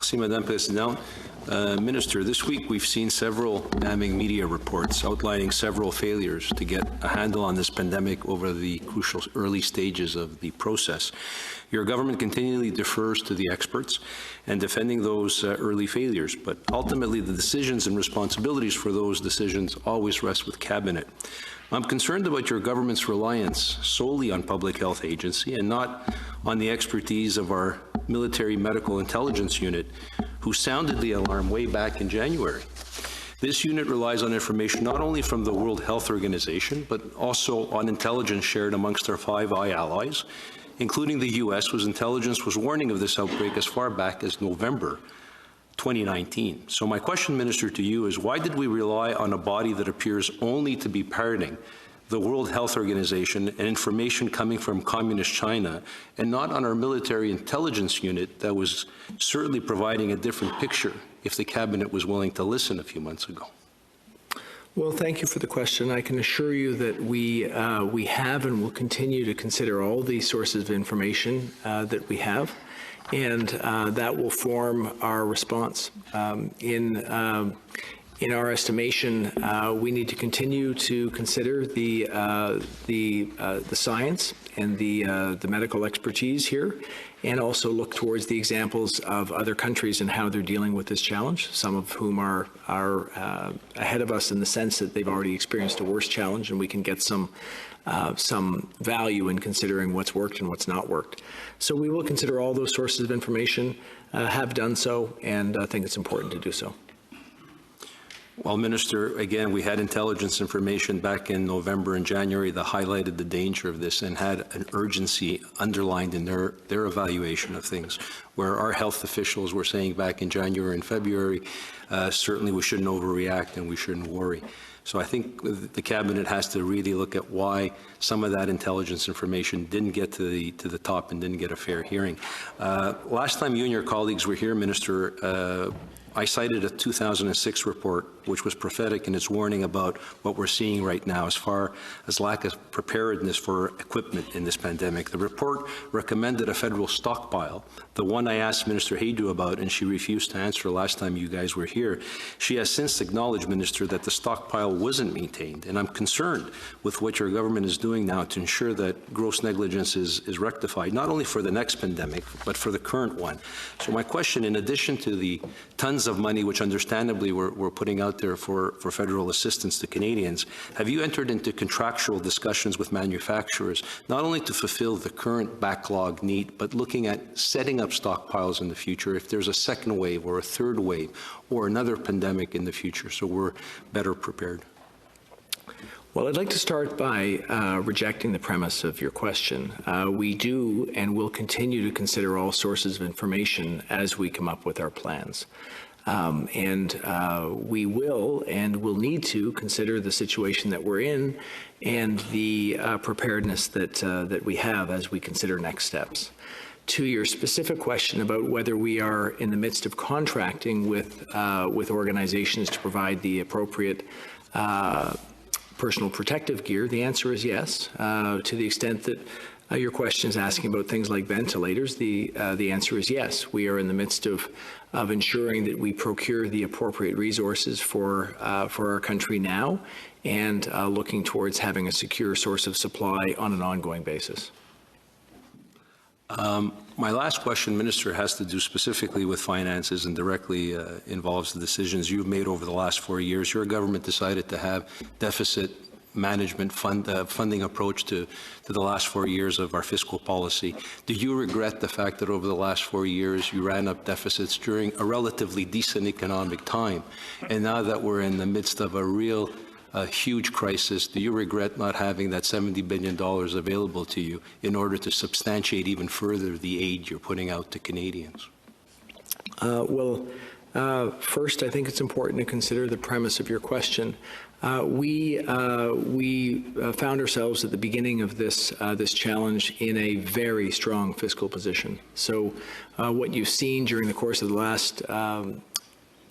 Merci, Madame Présidente. Minister, this week we've seen several damning media reports outlining several failures to get a handle on this pandemic over the crucial early stages of the process. Your government continually defers to the experts and defending those early failures, but ultimately the decisions and responsibilities for those decisions always rest with Cabinet. I'm concerned about your government's reliance solely on public health agency and not on the expertise of our military medical intelligence unit, who sounded the alarm way back in January. This unit relies on information not only from the World Health Organization, but also on intelligence shared amongst our Five Eye allies, including the U.S., whose intelligence was warning of this outbreak as far back as November 2019. So my question, Minister, to you is, why did we rely on a body that appears only to be parroting the World Health Organization and information coming from Communist China, and not on our military intelligence unit that was certainly providing a different picture if the Cabinet was willing to listen a few months ago? Well, thank you for the question. I can assure you that we have and will continue to consider all the sources of information that we have, and that will form our response. In our estimation, we need to continue to consider the science and the medical expertise here, and also look towards the examples of other countries and how they're dealing with this challenge, some of whom are ahead of us in the sense that they've already experienced a worse challenge, and we can get some value in considering what's worked and what's not worked. So we will consider all those sources of information, have done so, and I think it's important to do so. Well, Minister, again, we had intelligence information back in November and January that highlighted the danger of this and had an urgency underlined in their evaluation of things, where our health officials were saying back in January and February, certainly we shouldn't overreact and we shouldn't worry. So I think the Cabinet has to really look at why some of that intelligence information didn't get to the top and didn't get a fair hearing. Last time you and your colleagues were here, Minister, I cited a 2006 report which was prophetic in its warning about what we're seeing right now as far as lack of preparedness for equipment in this pandemic. The report recommended a federal stockpile, the one I asked Minister Haydu about, and she refused to answer last time you guys were here. She has since acknowledged, Minister, that the stockpile wasn't maintained, and I'm concerned with what your government is doing now to ensure that gross negligence is rectified, not only for the next pandemic, but for the current one. So my question, in addition to the tons of money which understandably we're putting out there for federal assistance to Canadians, have you entered into contractual discussions with manufacturers, not only to fulfill the current backlog need, but looking at setting up stockpiles in the future if there's a second wave or a third wave or another pandemic in the future, so we're better prepared? Well, I'd like to start by rejecting the premise of your question. We do and will continue to consider all sources of information as we come up with our plans. We will and will need to consider the situation that we're in and the preparedness that we have as we consider next steps. To your specific question about whether we are in the midst of contracting with organizations to provide the appropriate personal protective gear, the answer is yes. To the extent that your question is asking about things like ventilators, the answer is yes. We are in the midst of ensuring that we procure the appropriate resources for our country now, and looking towards having a secure source of supply on an ongoing basis. My last question, Minister, has to do specifically with finances and directly involves the decisions you've made over the last 4 years. Your government decided to have deficit management funding approach to the last 4 years of our fiscal policy. Do you regret the fact that over the last 4 years you ran up deficits during a relatively decent economic time, and now that we're in the midst of a huge crisis, do you regret not having that $70 billion available to you in order to substantiate even further the aid you're putting out to Canadians? First, I think it's important to consider the premise of your question. We found ourselves at the beginning of this challenge in a very strong fiscal position. So what you've seen during the course of the last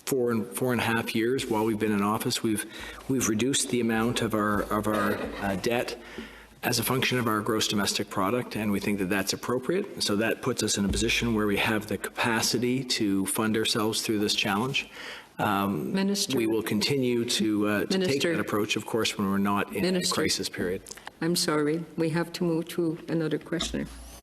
four and a half years while we've been in office, we've reduced the amount of our debt as a function of our gross domestic product, and we think that that's appropriate. So that puts us in a position where we have the capacity to fund ourselves through this challenge. Minister. We will continue to take Minister. that approach, of course, when we're not in Minister. a crisis period. I'm sorry. We have to move to another questioner.